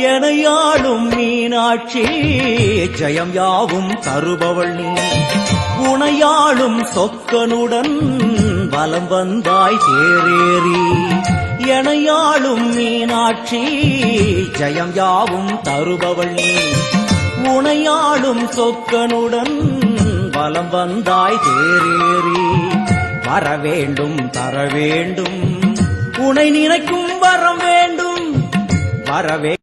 எனையாளும் மீனாட்சி ஜெயம் யாவும் தருபவள் நீ உனையாளும் சொக்கனுடன் வலம் வந்தாய் தேரேறி எனையாளும் மீனாட்சி ஜெயம் யாவும் தருபவள் நீ உனையாளும் சொக்கனுடன் வலம் வந்தாய் தேரேறி வரவேண்டும் தரவேண்டும் உனை நினைக்கும் வரம் வேண்டும் வரவே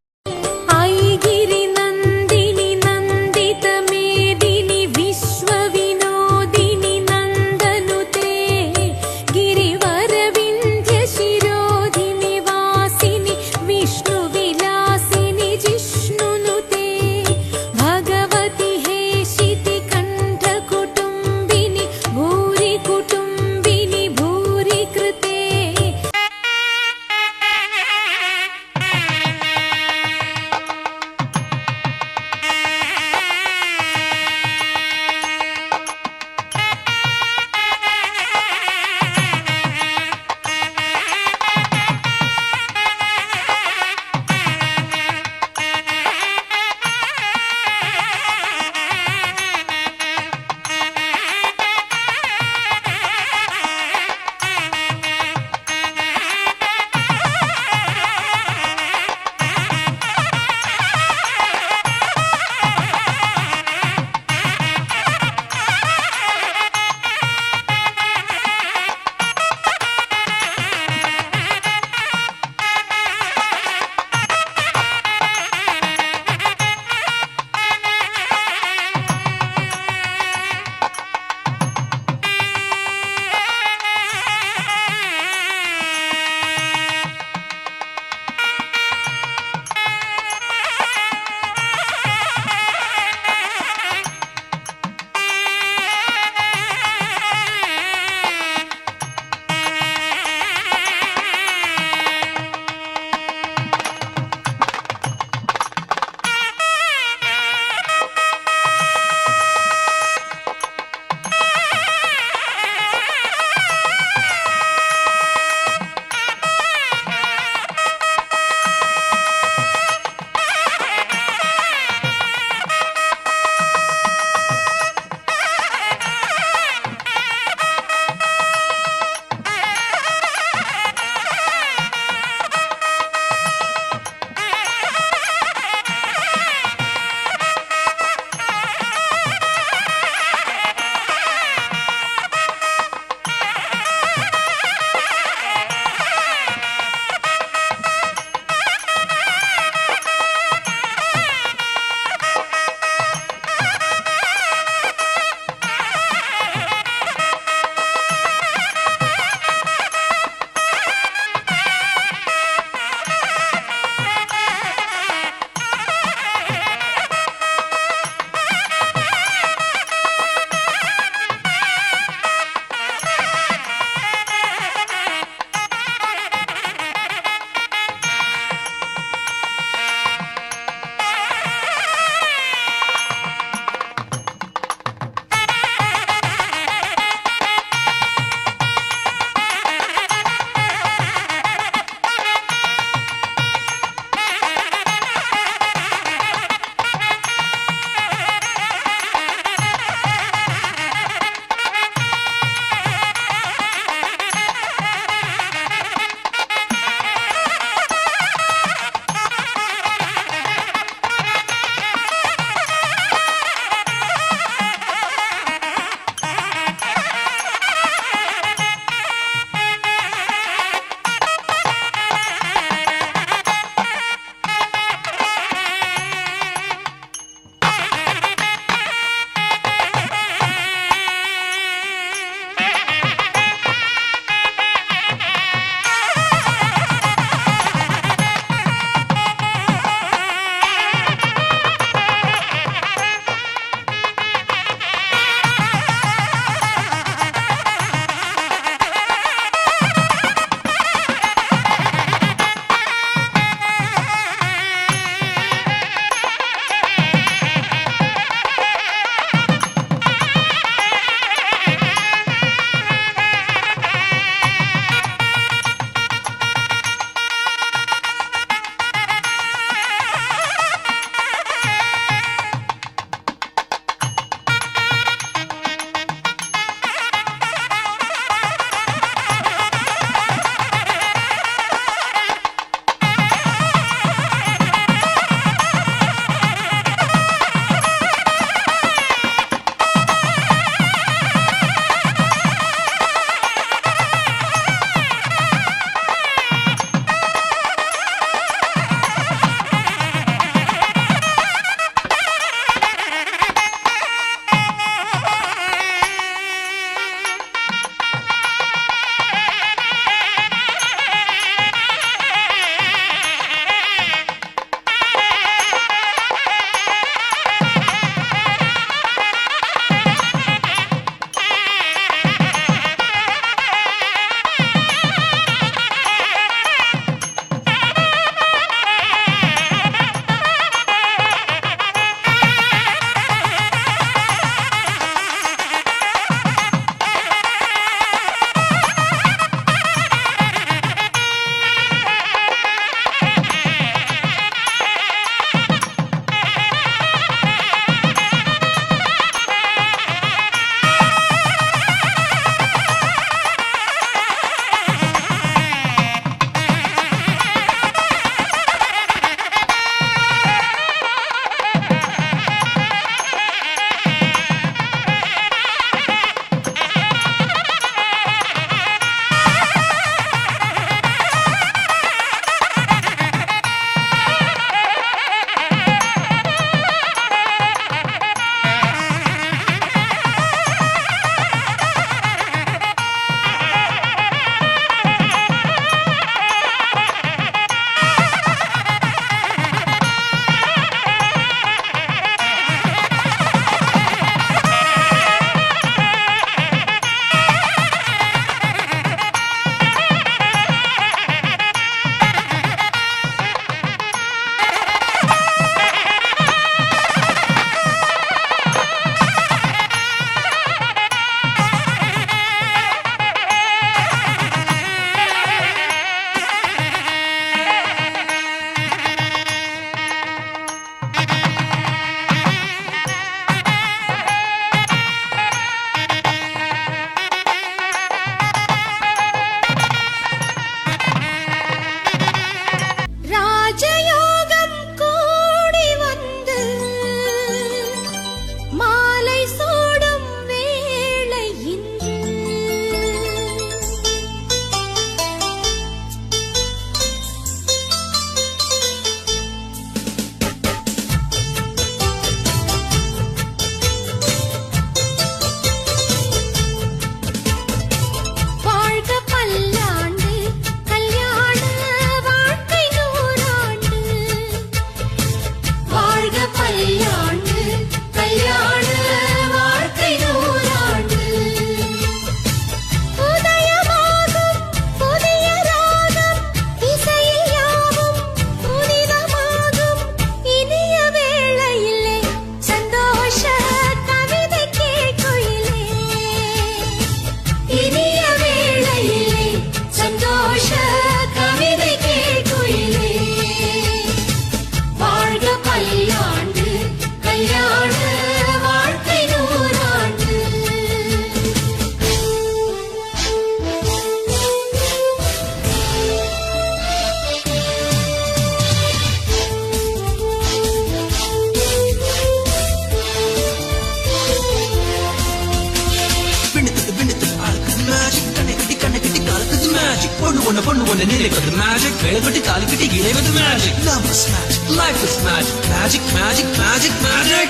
போல நினைப்பது மேஜிக், வேலைப்பட்டு தாலிக்கட்டி இணைவது magic. Love is magic, life is magic, magic, magic, magic, magic.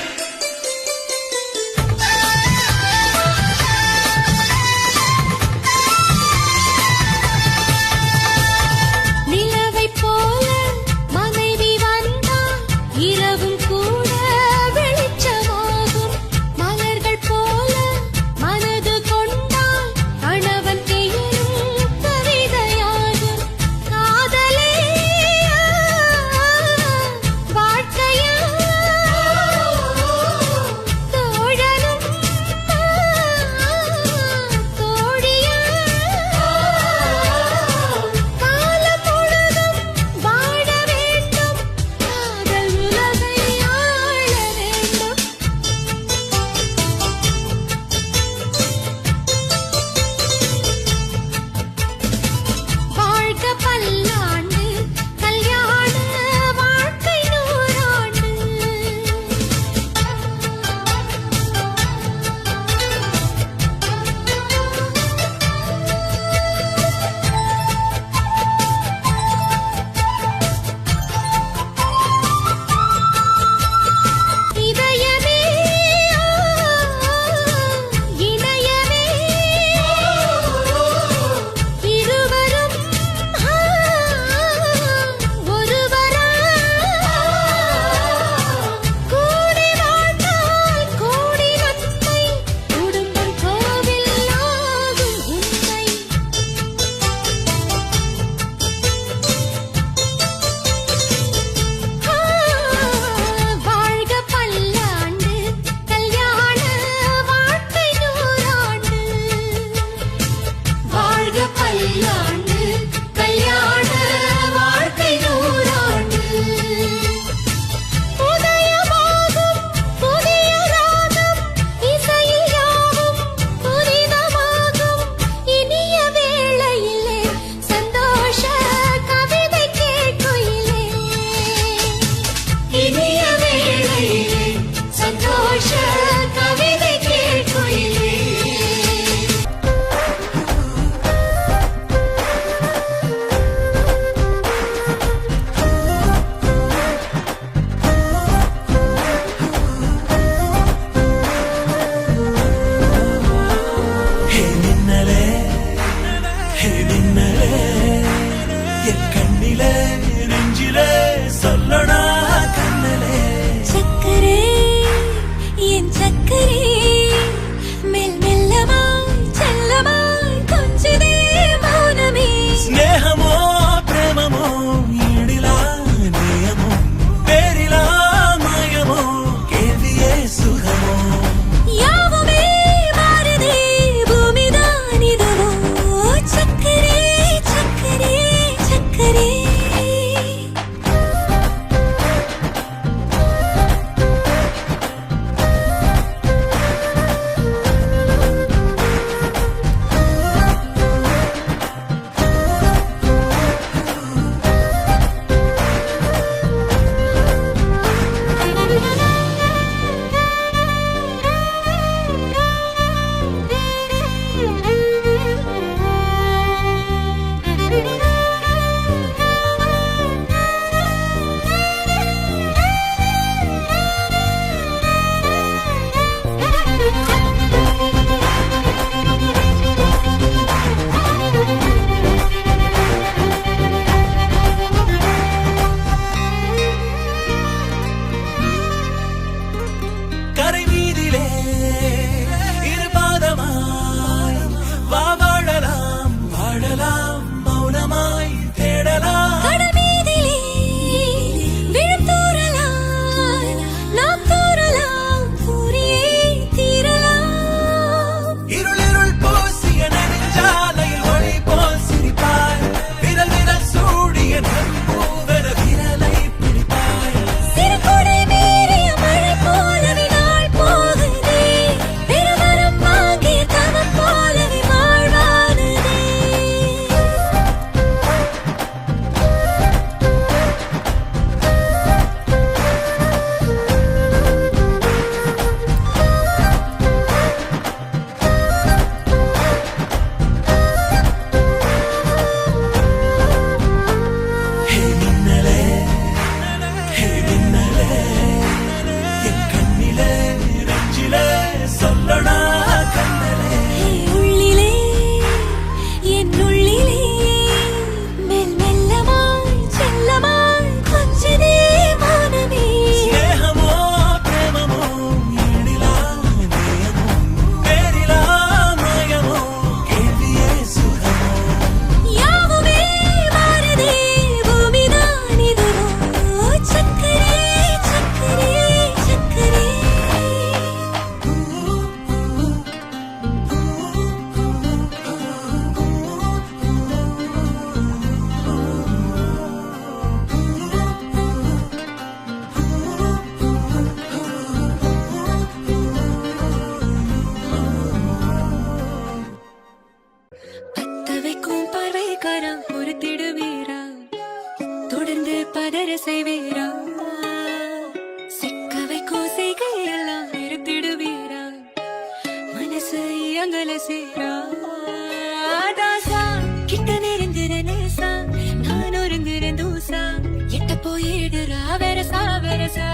ரோசா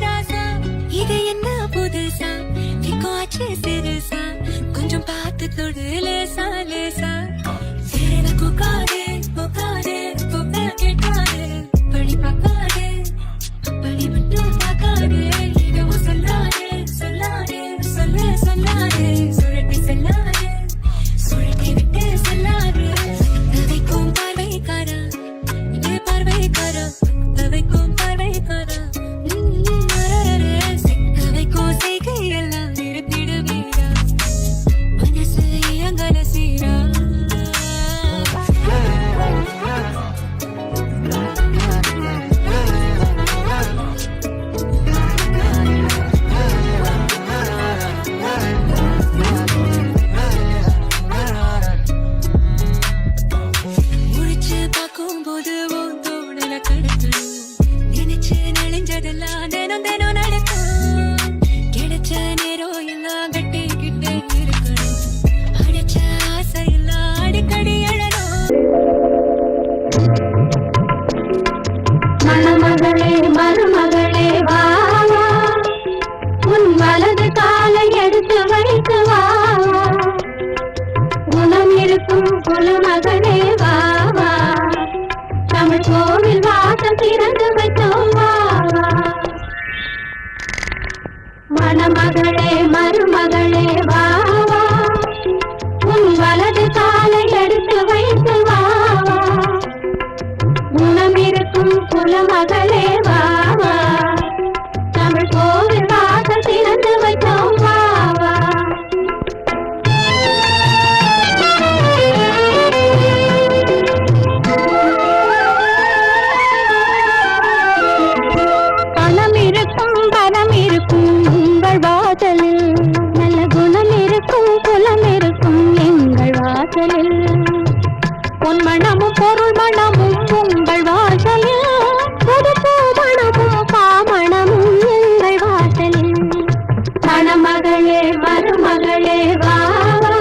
ராசா இது என்ன புதுசா விக்காச்சு சிறுசா கொஞ்சம் பார்த்து தொடு லேசா லேசா சேர குக்காதே புக்காதே புக்க கேட்காதே படி பார்க்காதே படி மட்டும் பார்க்காதே இதவும் சொல்லாதே சொல்லாதே சொல்ல சொல்லாதே சுழட்டி செல்லாதே சுழட்டி விட்டு செல்லாதே தவைக்கும் பார்வைக்காரா இது பார்வைக்காரா தவைக்கும் பார்வைக்காரா சிக்கவைக்கும் செய்கையெல்லாம் நிறுத்திட வீரா மனசு இயங்கல சீரா முடிச்சு பார்க்கும்போது உன் தோணல கடத்தணும் நினைச்சு நெளிஞ்சதெல்லாம் தினம் தினம் நடக்கும் கிடைச்ச நேரம் எல்லாம் கட்டிக்கிட்டே இருக்கணும் அடிச்ச ஆசையெல்லாம் அடிக்கடி எழணும் மணமகளே மருமகளே வா வா. உன் வலது காலை எடுத்து வைத்து வா வா. குணம் இருக்கும் குலமகளே வா வா. தமிழ் கோவில் வாசல் திறந்து வைத்தோம் வா வா. மணமகளே மருமகளே வா வா. உன் வலது காலை எடுத்து வைத்து வா வா. குணம் இருக்கும் குலமகளே வா வா. தமிழ் கோவில் வாசல் திறந்து வைத்தோம் வா வா. பணம் இருக்கும் பணம் இருக்கும் உங்கள் வாசலில் நல்ல குணம் இருக்கும் குலம் இருக்கும் எங்கள் வாசலில் பொன் மணமும் பொருள் மணமும் உங்கள் வாசலில் புது பூ மணமும் பாமணமும் எங்கள் வாசலில் மணமகளே மருமகளே வா வா.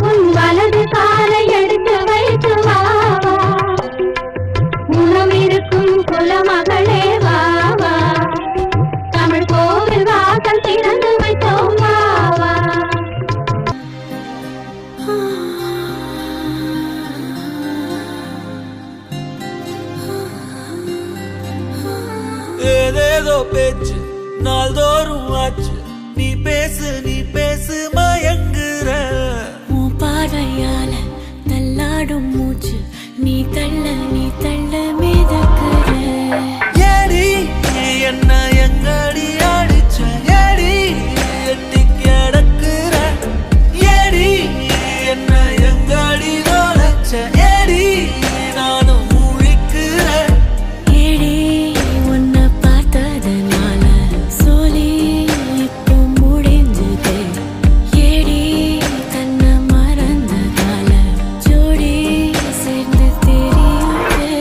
உன் வலது காலை எடுத்து வைத்து வா வா. குணம் இருக்கும் குலமகளே வா வா. தமிழ் கோவில் வாசல் திறந்து வைத்தோம் வா வா. ஏதேதோ பேச்சு நாள்தோறும் ஆச்சு நீ பேசு மயங்குற உன் பார்வையால தள்ளாடும் மூச்சு நீ தள்ள மிதக்கிற ஏடி என்ன எங்கடி அடிச்ச ஏடி எட்டி கிடக்குற ஏடி என்ன எங்கடி நுழைச்ச ஏடி நானும் முழிக்கிறேன் ஏடி உன்னை பார்த்ததனால சோலி இப்போ முடிஞ்சது ஏடி தன்னை மறந்ததால ஜோடி சேர்ந்து தெரியுது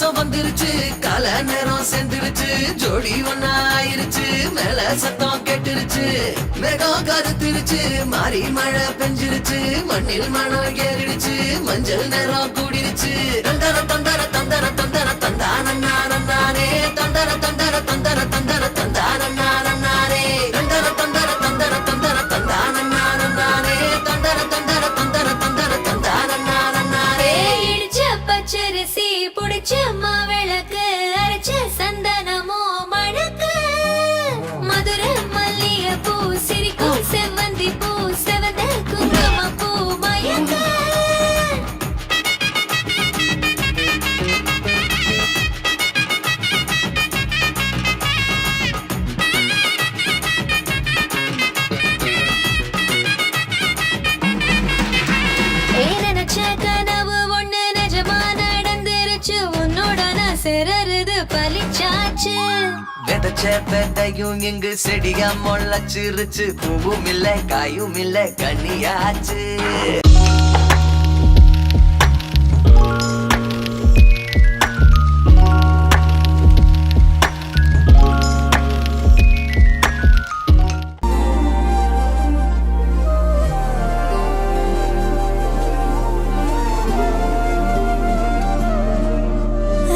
மாசம் வந்துருச்சு கால நேரம் சேர்ந்துருச்சு ஜோடி ஒன்னா ஆயிருச்சு மேல சத்தம் கேட்டுருச்சு மேகம் கருத்துருச்சு மாறி மழை பெஞ்சிருச்சு மண்ணில் மனம் ஏறிடுச்சு மஞ்சள் நேரம் கூடிருச்சு தந்தர தந்தர தந்தர தந்தர தந்தானே தந்தர தந்தர தந்தர தந்தர தந்தானே தந்தர தந்தர தந்தர தந்தர தந்தானே தந்தர தந்தர தந்தர தந்தர தந்தானே இடிச்ச பச்சரிசி புடிச்ச மாவிளக்கு அரைச்ச சந்தனமோ மணக்கு மதுர மல்லிய பூ சிரிக்கும் செவ்வந்தி பூ செவந்த குங்கும பூ மயக்க நினைச்ச கனவு ஒண்ணு நிஜமா நடந்துருச்சு உன்னோட நான் சிறருது பலிச்சாச்சு விதைச்ச விதையும் இங்கு செடியா முளைச்சிருச்சு பூவும் இல்ல காயும் இல்ல கனியாச்சு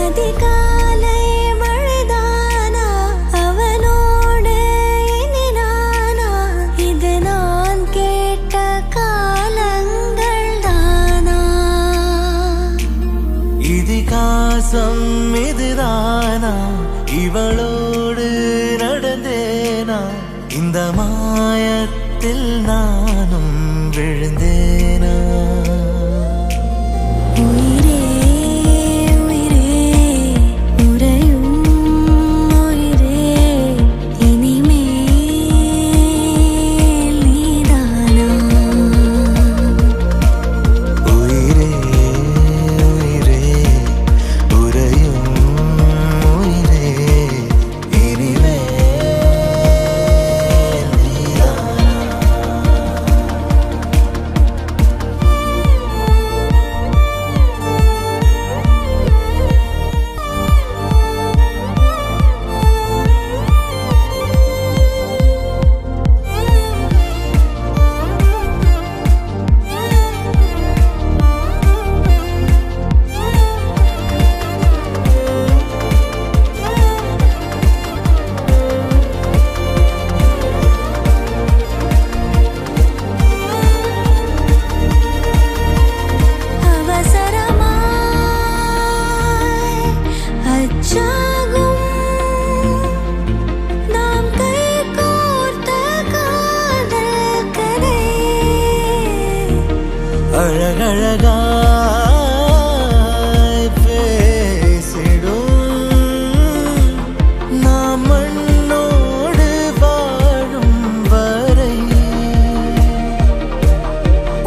அதிகாலை மழைதானா அவனோடு இனி நானா இது நான் கேட்ட காலங்கள் தானா இதிகாசம் இதுதானா இவளோடு நடந்தேனா இந்த மாயத்தில் நானும் விழுந்தேனா உயிரே உயிரே உறையும் உயிரே இனிமேல் நீதானா உயிரே உயிரே உறையும் உயிரே இனிமேல் நீதானா அவசரமாய் அச்சாகும் நாம் கை கோர்த்த காதல் கதை அழகழகாய் பேசிடும் நாம் மண்ணோடு வாழும் வரை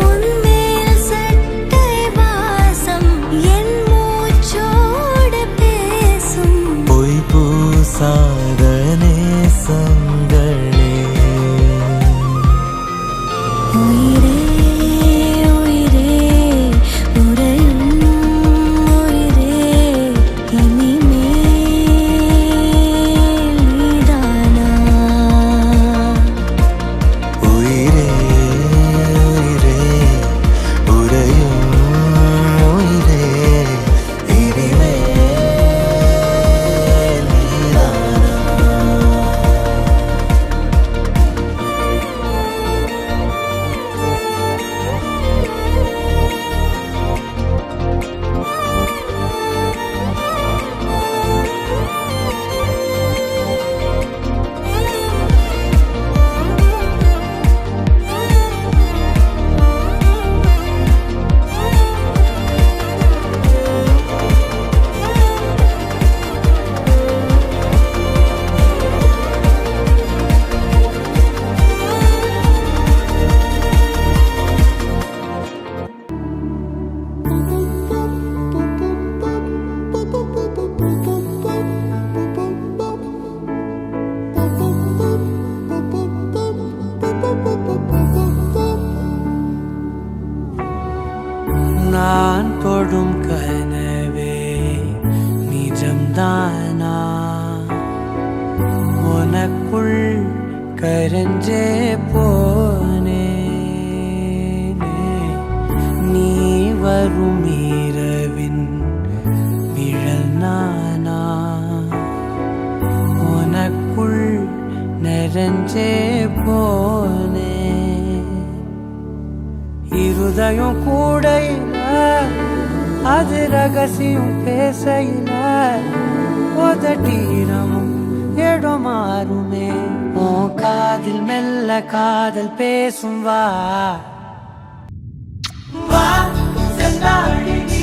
உன்மேல் சட்டை வாசம் என் மூச்சோடு பேசும் பொய் பூசாத நேசங்களே உயிரே உயிரே கரஞ்சே போனே நீ வரும் இரவின் நிழல் நானா உனக்குள் நிறைஞ்சே போனே இருதயம் கூடையில அது ரகசியம் பேசையில உதட்டீரமும் இடம் மாறுமே ஓ காதில் மெல்ல காதல் பேசும் வா வா செந்தாழி நீ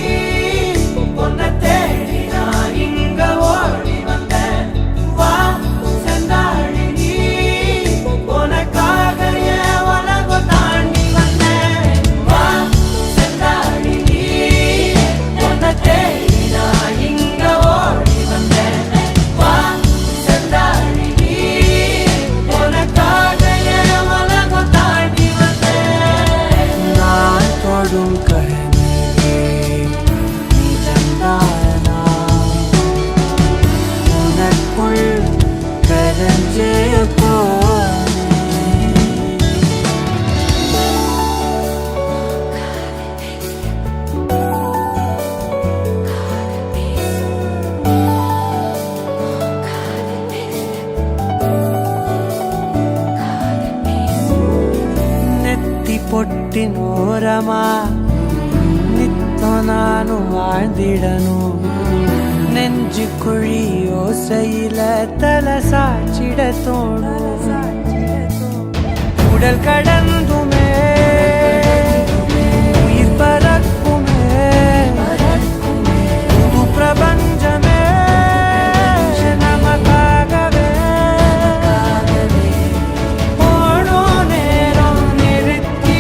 பொன்ன தேடி நான் இங்க ஓடி வந்தேன் வா செந்தாழி நீ உனக்காக என் உலகம் தாண்டி வந்தேன் வா செந்தாழி நீ பொன்ன தேடி நான் இங்க ஓடி வந்தேன் வா செந்தாழி நீ உனக்காக என் உலகம் தாண்டி வந்தேன் நான் தொடும் கனவே நிஜம்தானா உனக்குள் கரஞ்சே போனே ನೆತ್ತಿ ಪೊಟ್ಟಿನೋರಮ ನಿತ್ತ ನಾನು வாழ்ந்திடನು நெஞ்சு குழி ஓசையில தலை சாச்சிட தோணும் உடல் கடந்துமே உயிர் பறக்குமே புது பிரபஞ்சமே நமக்காகவே ஓடோ நேரம் நிறுத்தி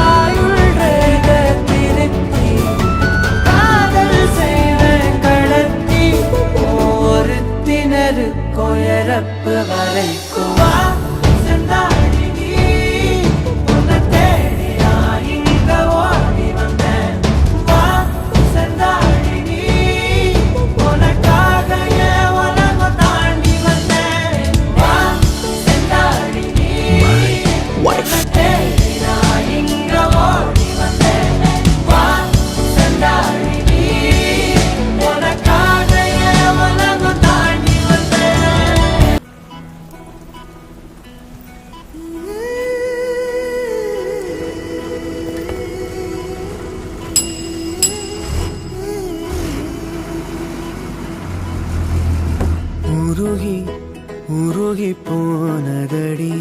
ஆயுள் ரேக திருத்தி காதல் செய்வேன் கடத்தி ஒருத்தினருக்கும் இறப்பு வரைக்கும் வா செந்தாழி நீ உன்னை தேடி நான் இங்க ஓடி வந்தேன் வா செந்தாழி நீ உனக்காக என் உலகம் தாண்டி வந்தேன் வா செந்தாழி நீ உன்னை தேடி நான் இங்க ஓடி வந்தேன் வா செந்தாழி நீ உனக்காக என் உலகம் தாண்டி வந்தேன் உருகி உருகி போனதடி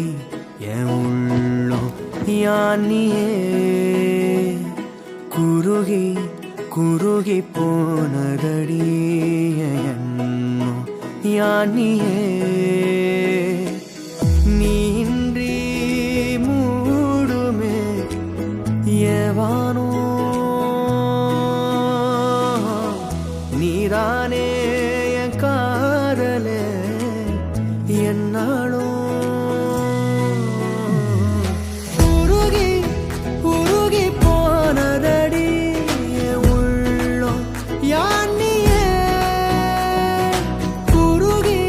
என் உள்ளம் யானியே குருகி குருகி போனதடி என் எண்ணம் யானியே நீன்றி மூடுமே ஏவானோ நீரானே என் காதலே என்னாலும் உருகி உருகி போனதடி என் உள்ளம் யானியே குருகி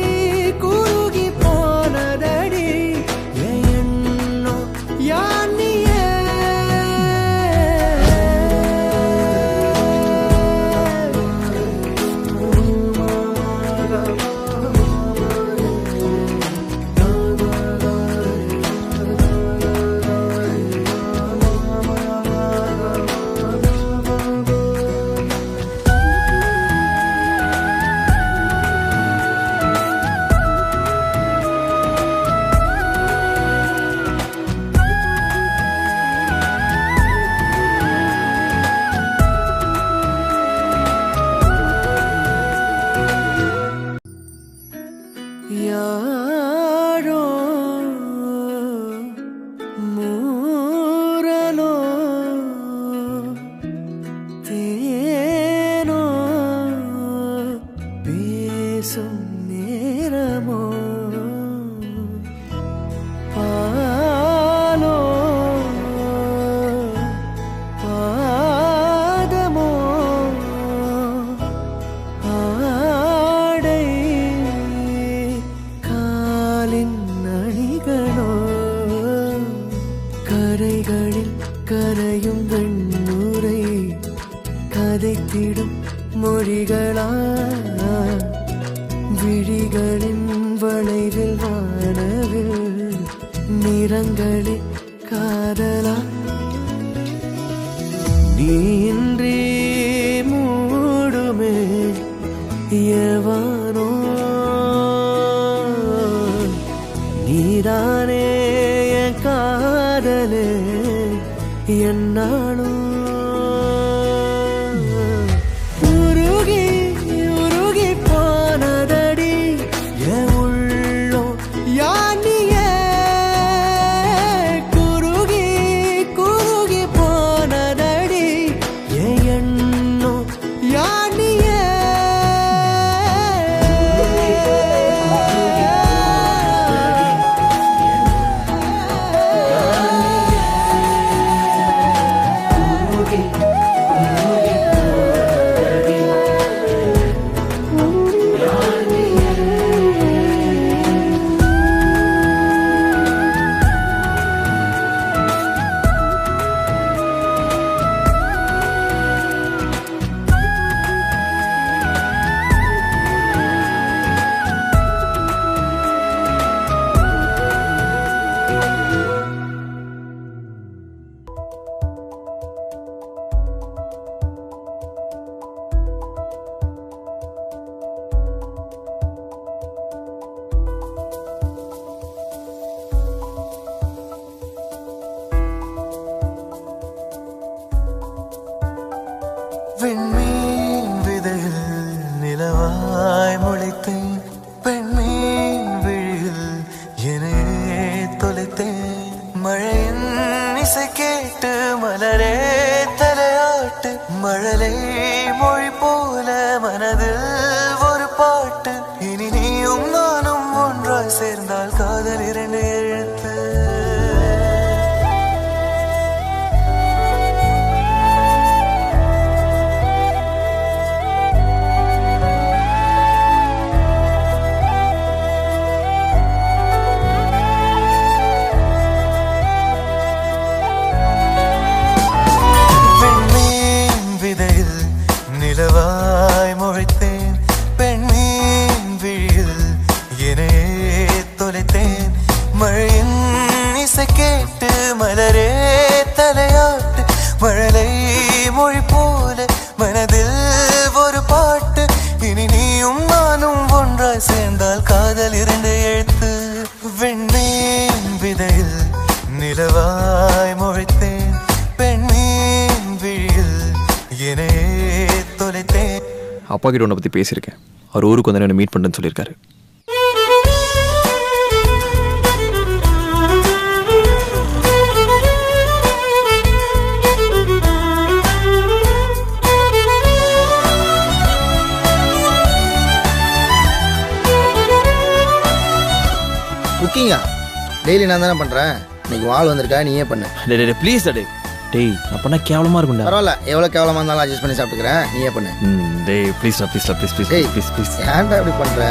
கரைகளில் கரையும் வெண்ணுரை கதைத்திடும் மொழிகளா விழிகளின் வளைவில் வானவில் நிறங்களில் காதலா நீன்றி மூடுமே எவனோ நீதானே என் காதலே என்னாலும் உருகி உருகி போனதடி என் உள்ளோ யானியே குருகி குருகி போனதடி என் எண்ணோ யானியே விண்மீன் விதையில் நிலவாய் முளைத்தேன் பெண்மீன் விழியில் என்னையே தொலைத்தேன் மழையின் இசை கேட்டு மலரே தலையாட்டு மழலை மொழி போல மனதில் ஒரு பாட்டு இனி நீயும் நானும் ஒன்றாய் சேர்ந்தால் காதல் இரண்டு எழுத்து நிலவாய் முளைத்தேன் பெண்மீன் விழியில் என்னையே தொலைத்தேன் மழையின் இசை கேட்டு மலரே தலையாட்டு மழலை மொழி போல மனதில் ஒரு பாட்டு இனி நீயும் நானும் ஒன்றாய் சேர்ந்தால் காதல் இரண்டு எழுத்து வெண்மீன் விதையில் நிலவாய் முளைத்தேன் பெண்மீன் விழியில் என்னையே அப்பா கிட்ட உன்னை பற்றி பேசியிருக்கேன். அவர் ஊருக்கு வந்து என்ன மீட் பண்ணுறேன்னு சொல்லியிருக்காரு. குக்கிங்கா டெய்லி நான் தானே பண்ணுறேன். இன்னைக்கு வாள் வந்திருக்கா, நீயே பண்ணு. டே ப்ளீஸ் டே டேய் நான் பண்ண கேவலமாக இருக்கும்டா. பரவாயில்ல, எவ்வளோ கேவலமாக இருந்தாலும் அட்ஜஸ்ட் பண்ணி சாப்பிட்டுக்கிறேன், நீயே பண்ணு. டேய் ப்ளீஸ்டா ப்ளீஸ்டா ப்ளீஸ் ப்ளீஸ் டேய் ப்ளீஸ் ப்ளீஸ் ஏன்டா இப்படி பண்ணுற?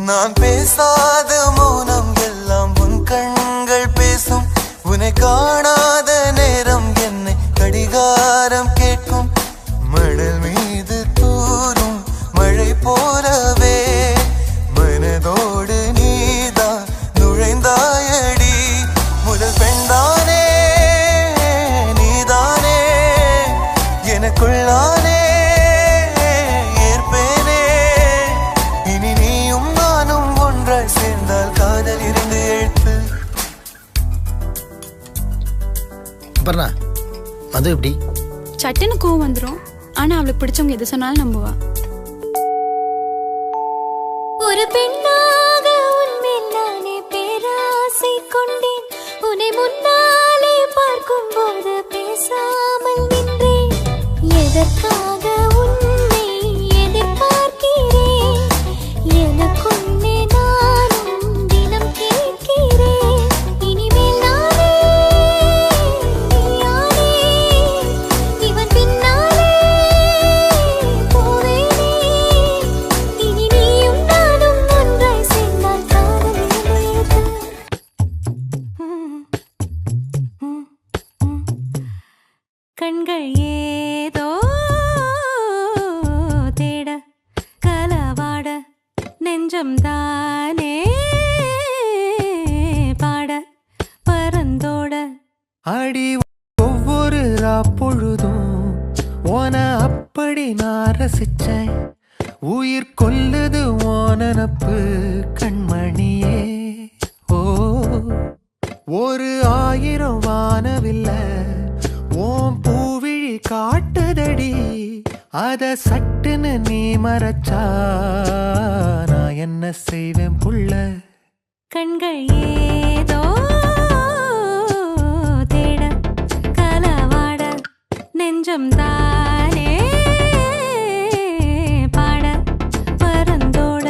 நான் பேசாத மௌனம் எல்லாம் உன் கண்கள் பேசும் உன்னை காணாத நேரம் என்னை கடிகாரம் கேட்கும் மணல் மீது தூரும் மழை போலவே மனதோடு நீதான் நுழைந்தாயடி முதல் பெண்தானே நீதானே எனக்குள்ளானே ஏற்பேனே இனி நீயும் நானும் ஒன்றாய் சேர்ந்தால் காதல் இரண்டு எழுத்து. அப்புறம்ண்ணா அது எப்படி? சட்டுன்னு கோவம் வந்துடும். ஆனா அவளுக்கு பிடிச்சவங்க எது சொன்னாலும் நம்புவா. ஒரு பெண்ணாக உன்மேல் நானே பேராசை கொண்டேன். உன்னை முன்னாலே பார்க்கும் போது பேசாமல் நின்றேன். எதற்காக உன்னை எதிர்பார்க்கிறேன்? எனக்குள்ளே நானும் தினம் கேட்கிறேன். இனிமேல் நானே நீயானே இவன் பின்னாலே போவேனே. கண்கள் ஏதோ தேட கலவாட நெஞ்சம் தானே பாட பரந்தோட அடி ஒவ்வொரு பொழுதும் ஓன அப்படி நான் ரசிச்சேன் உயிர் கொல்லுது ஓனப்பு கண்மணியே ஓ ஒரு 1000 வானவில்ல ஓம் பூவிழி காட்டுதடி அத சட்டுன்னு நீ மறைச்சா நான் என்ன செய்வேன் புள்ள கண்கள் ஏதோ தேட கலவாட நெஞ்சம் தானே பாட பரந்தோட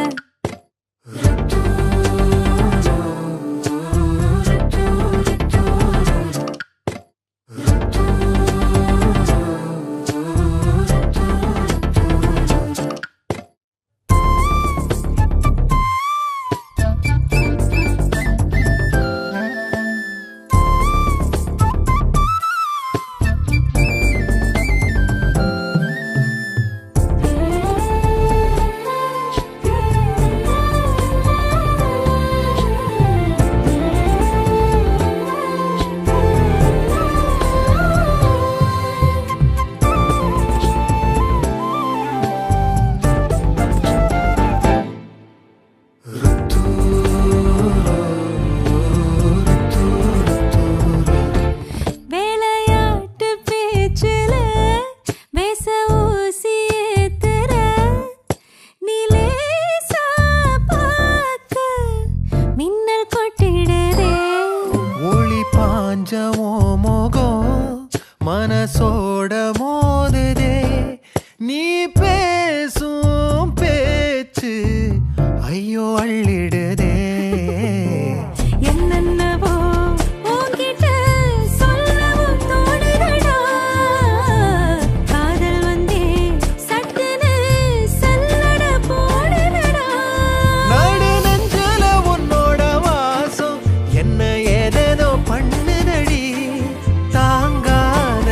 மனசோட மோதுதே நீ பேசும் பேச்சு ஐயோ அள்ளிடுதே என்னென்னவோ உன்கிட்ட சொல்லவும் தோணுதடா காதல் வந்தே சட்டுன்னு சல்லட போடுதடா நடு நெஞ்சில உன்னோட வாசம் என்ன ஏதேதோ பண்ணுதடி தாங்காத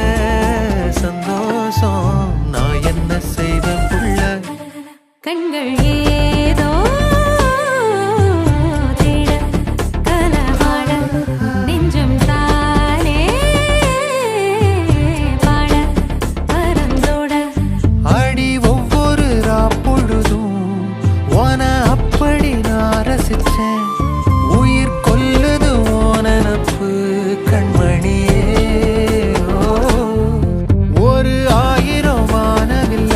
சந்தோஷம் நான் என்ன செய்வேன் புள்ள கண்கள் ஏதோ தேட கலவாட நெஞ்சம் தானே பாட பரந்தோட அடி ஒவ்வொரு பொழுதும் ஓன அப்படி நான் ரசிச்சேன் உயிர் கொல்லுது ஓனப்பு கண்மணியே ஒரு 1000 வானவில்ல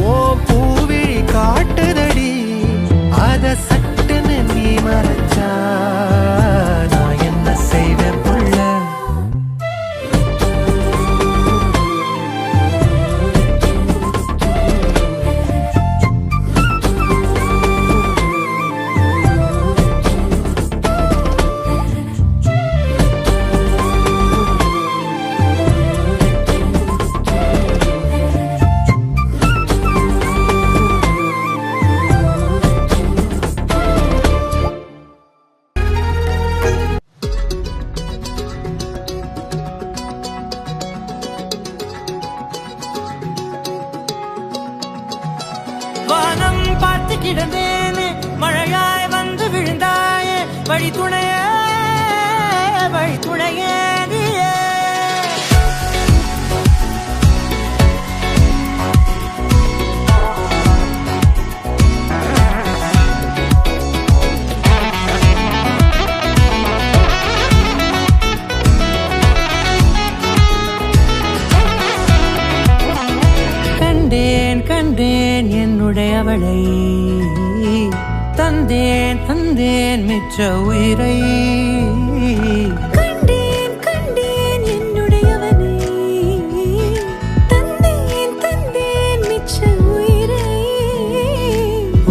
ஓ பூவிழி காட்டுதடி அத சட்டுன்னு நீ மறைச்சா நான் என்ன செய்வேன் புள்ள வானம் பார்த்து கிடந்தேனே மழையாய் வந்து விழுந்தாயே வழி துணையே நீயே கண்டேன் கண்டேன் என்னுடையவளை தந்தேன் தந்தேன் மிச்ச உயிரை கண்டேன் கண்டேன் என்னுடையவனை தந்தேன் தந்தேன் மிச்ச உயிரை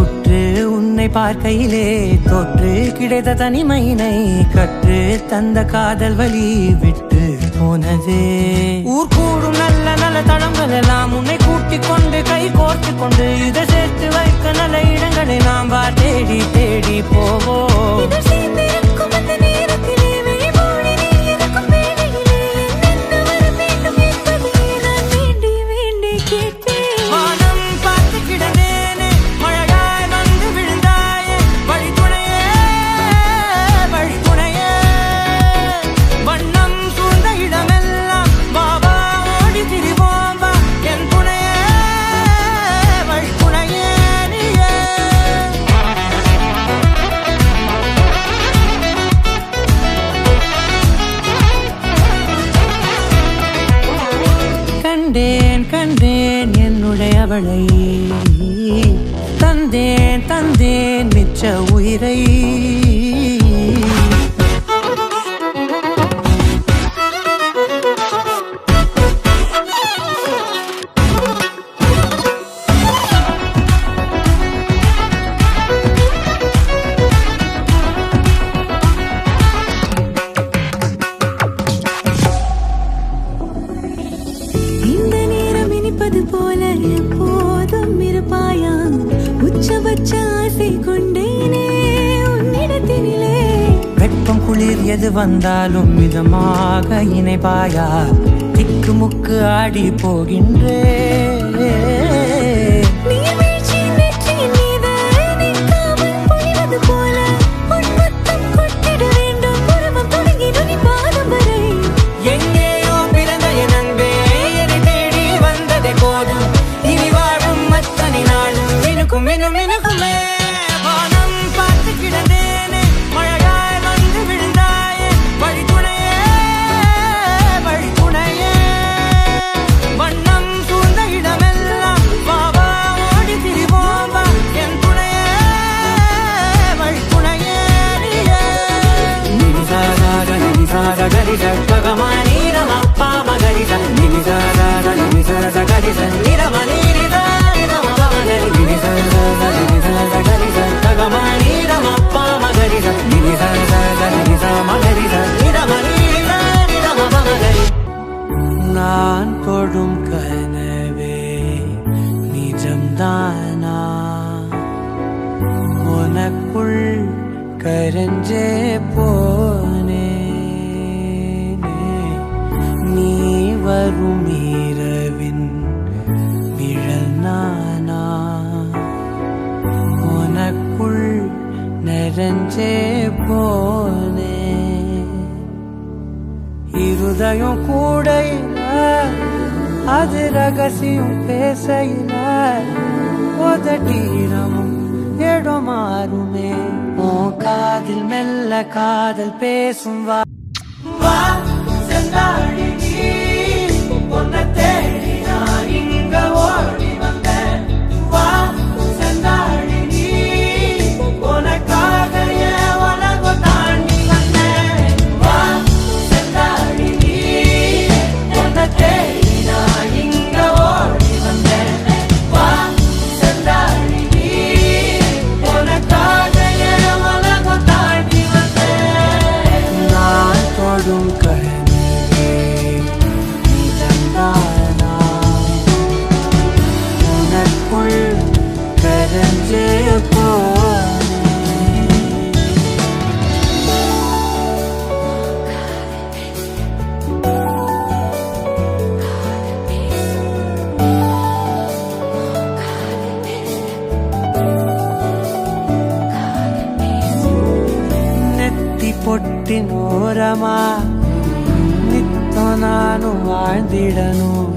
உற்று உன்னை பார்க்கையிலே தொற்று கிடைத்த தனிமையினை கற்று தந்த காதல் வழி விட்டு போனதே ஊர் கூடும் நல்ல நல்ல தளங்கள் எல்லாம் உன்னை கூட்டிக் கொண்டு கை கோர்த்து கொண்டு இதை சேர்த்து வைக்க நல்ல இடங்களை நாம் தேடி தேடி போவோம் இதழ் சேர்ந்திருக்கும் அந்த நேரத்திலே விழி மூடி நீ இருக்கும் வேளையிலே என்ன வர வேண்டும் என்பது அவளை தந்தேன் தந்தேன் மிச்ச உயிரை இந்த நேரம் இனிப்பது போல எப்போதும் இருப்பாயா உச்சபட்ச ஆசை கொண்டேனே உன்னிடத்தினிலே வெப்பம் குளிர் எது வந்தாலும் மிதமாக இணைப்பாயா திக்கு முக்கு ஆடி போகின்றே நீர்வீழ்ச்சியின் நெற்றியின் மீது நிற்காமல் பொழிவது போல உன் முத்தம் கொட்டிட வேண்டும் உருவம் தொடங்கி நுனி பாதம் வரை எங்கேயோ பிறந்த என் அன்பே என்னை தேடி வந்ததே போதும் இனி வாழும் அத்தனை நாளும் மினுக்கும் மினும் மினுக்குமே வானம் பார்த்து கிடந்தேனே மழையாய் வந்து விழுந்தாயே வழி துணையே வண்ணம் சூழ்ந்த இடமெல்லாம் வாவா ஓடி திரிவோம் வா என் துணையே வழி துணையே நினிசாராக நினிசார கரிச பகமானி ரமப்பா மகரிச நினிசாராக நினிசார கரிச நிரமனிரிதா நிரமபமகரி நினிசாராக நினிசார கரிச பகமானி ரமப்பா மகரிச நினிசாராக நினிசா மகரிச நிரமனிரிதா நிரமபமகரி நான் தொடும் கனவே நிஜம்தானா உனக்குள் கரஞ்சே போனே நீ வரும் இரவின் நிழல் நானா உனக்குள் நிறைஞ்சே போனே இருதயம் கூடையில அது ரகசியம் பேசையில உதட்டீரமும் இடம் மாறுமே உன் காதில் மெல்ல காதல் பேசும் வா வா செந்தாழி நீ உன்னை தேடி நான் இங்க ஓடி வந்தேன் வா செந்தாழி நீ உனக்காக என் உலகம் தாண்டி வந்தேன் வா செந்தாழி நீ உன்னை தேடி நான் இங்க ஓடி வந்தேன் வா செந்தாழி நீ உனக்காக என் உலகம் தாண்டி வந்தேன் நான் தொடும் கனவே நிஜம்தானா உனக்குள் கரஞ்சே போனே நெத்தி பொட்டின் ஓரமா நித்தம் நானும் வாழ்ந்திடணும்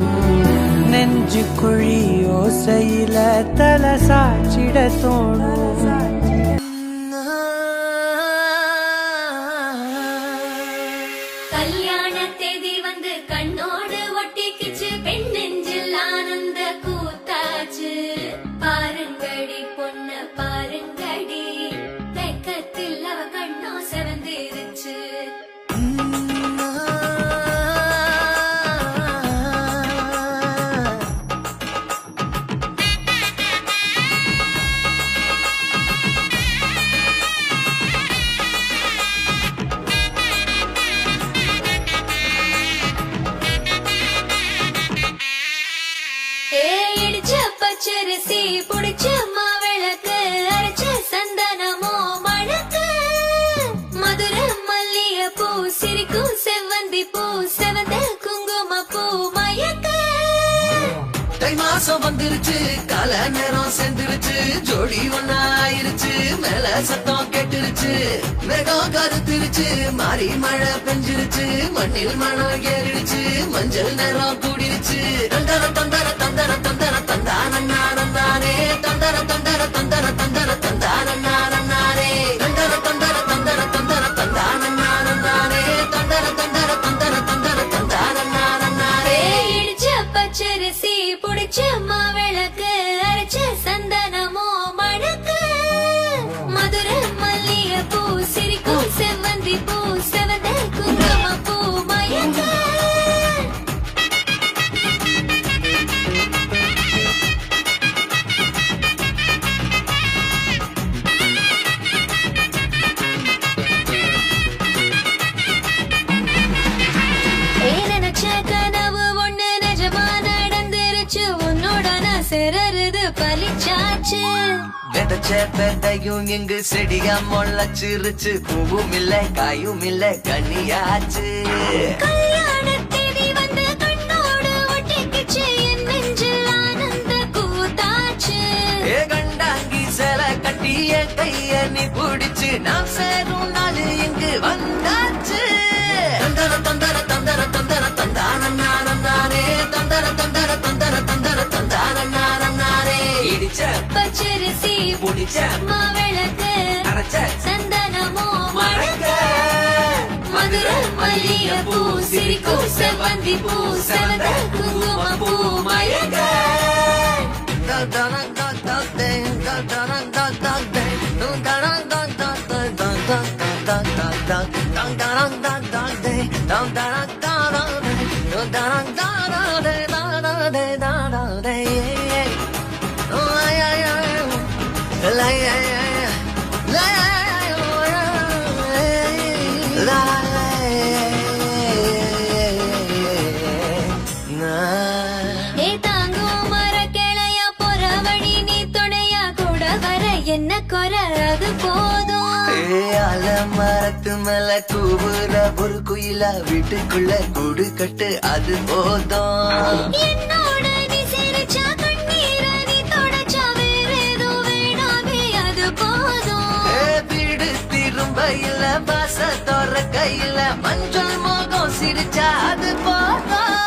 நெஞ்சு குழி ஓசையில தலை சாச்சிட தோணும் கல்யாண தேதி வந்து கண்ணோடு ஒட்டிக்கிச்சு பெண் நெஞ்சில் ஆனந்த கூத்தாச்சு பாருங்கடி பொண்ண பாருங்கடி வெக்கத்தில் அவ கண்ணோ செவந்திருச்சு இடிச்ச பச்சரிசி புடிச்ச மாவிளக்கு அரைச்ச சந்தனமோ மணக்கு மதுர மல்லிய பூ சிரிக்கும் செவ்வந்தி பூ செவந்த குங்கும பூ மயக்க தை மாசம் வந்துருச்சு கால நேரம் செந்துருச்சு ஜோடி ஒன்னா ஆயிருச்சு மேல சத்தம் கேட்டுருச்சு மேகம் கருத்துருச்சு மாறி மழை பெஞ்சிருச்சு மண்ணில் மணம் ஏறிடுச்சு மஞ்சள் நேரம் கூடிருச்சு தந்தர தந்தர தந்தர தந்தர தந்தானே தந்தர தந்தர தந்தர தந்தர தந்தானே தந்தர தந்தர தந்தர தந்தர தந்தானே தந்தர தந்தர தந்தர தந்தர தந்தானே இடிச்ச பச்சரிசி புடிச்ச மாவிளக்கு சிரிக்கும் செவ்வந்தி பூ செவந்த குங்கும பூ மயங்க கனவு ஒண்ணு நிஜமா நடந்துருச்சு உன்னோட நான் சிறருது பலிச்சாச்சு விதைச்ச விதையும் இங்கு செடியா முளைச்சிருச்சு பூவும் இல்ல காயும் இல்ல கனியாச்சு கல்யாண தேதி வந்து கண்ணோடு ஒட்டிக்கிச்சு என் நெஞ்சில் ஆனந்த கூத்தாச்சு ஏ கண்டாங்கி சில கட்டிய கைய நீ பிடிச்சு நாம் சேரும் நாள் இங்கு வந்தாச்சு தந்தர தந்தர தந்தர தந்தர தந்தானே தந்தர தந்தர தந்தர தந்தர தந்தானே இடிச்ச பச்சரிசி புடிச்ச மாவிளக்கு அரைச்ச சந்தனமோ மணக்க மதுர மல்லிய பூ சிரிக்கும் செவ்வந்தி பூ செவந்த குங்கும பூ மயங்க என்ன குறை அது போதும் மரத்து மேல கூவுற ஒரு குயிலா வீட்டுக்குள்ள கூடு கட்டு அது போதும் என்னோட நீ சிரிச்சா கண்ணீர நீ தொடச்சா வேற ஏதோ வேணாமே அது போதும் வீடு திரும்ப இல்ல பாச தோற கையில மஞ்சள் மோகம் சிரிச்சா அது போதும்